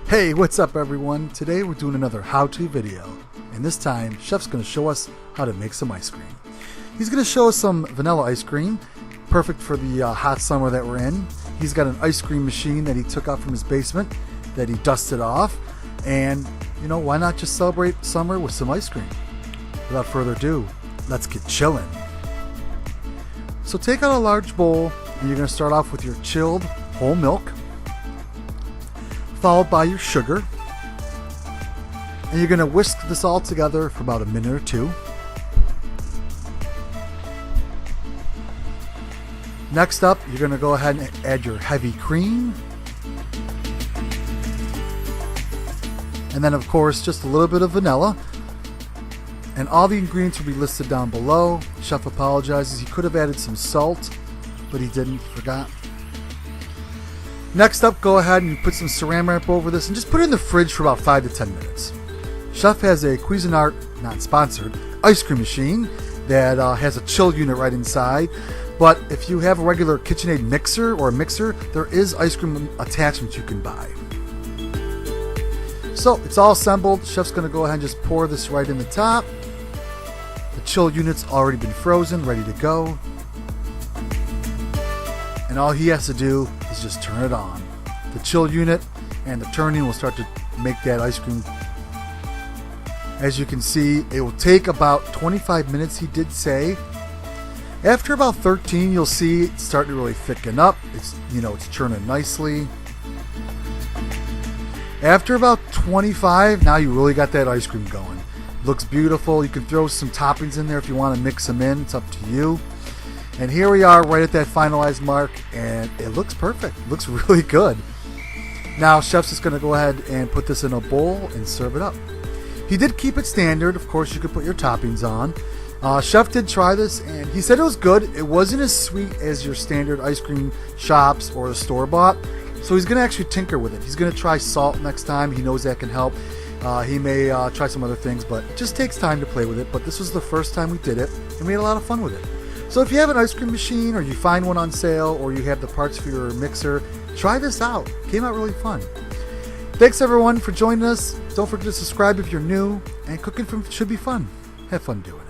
Hey, what's up everyone? Today we're doing another how-to video, and this time Chef's going to show us how to make some ice cream. He's going to show us some vanilla ice cream, perfect for the hot summer that we're in. He's got an ice cream machine that he took out from his basement that he dusted off, and you know, why not just celebrate summer with some ice cream? Without further ado, let's get chillin'. So take out a large bowl, and you're going to start off with your chilled whole milk, followed by your sugar, and you're going to whisk this all together for about a minute or two. Next up, you're going to go ahead and add your heavy cream, and then of course just a little bit of vanilla, and all the ingredients will be listed down below. Chef apologizes, he could have added some salt, but he didn't, forgot. Next up, go ahead and put some saran wrap over this and just put it in the fridge for about 5 to 10 minutes. Chef has a Cuisinart, not sponsored, ice cream machine that has a chill unit right inside. But if you have a regular KitchenAid mixer or a mixer, there is ice cream attachments you can buy. So it's all assembled. Chef's going to go ahead and just pour this right in the top. The chill unit's already been frozen, ready to go. And all he has to do is just turn it on. The chill unit and the turning will start to make that ice cream. As you can see, it will take about 25 minutes, he did say. After about 13, you'll see it's starting to really thicken up. It's churning nicely. After about 25, now you really got that ice cream going. Looks beautiful. You can throw some toppings in there if you want to mix them in. It's up to you. And here we are right at that finalized mark, and it looks perfect. It looks really good. Now Chef's just going to go ahead and put this in a bowl and serve it up. He did keep it standard. Of course, you could put your toppings on. Chef did try this, and he said it was good. It wasn't as sweet as your standard ice cream shops or the store-bought, so he's going to actually tinker with it. He's going to try salt next time. He knows that can help. He may try some other things, but it just takes time to play with it. But this was the first time we did it, and we had a lot of fun with it. So if you have an ice cream machine, or you find one on sale, or you have the parts for your mixer, try this out. It came out really fun. Thanks everyone for joining us. Don't forget to subscribe if you're new, and cooking should be fun. Have fun doing it.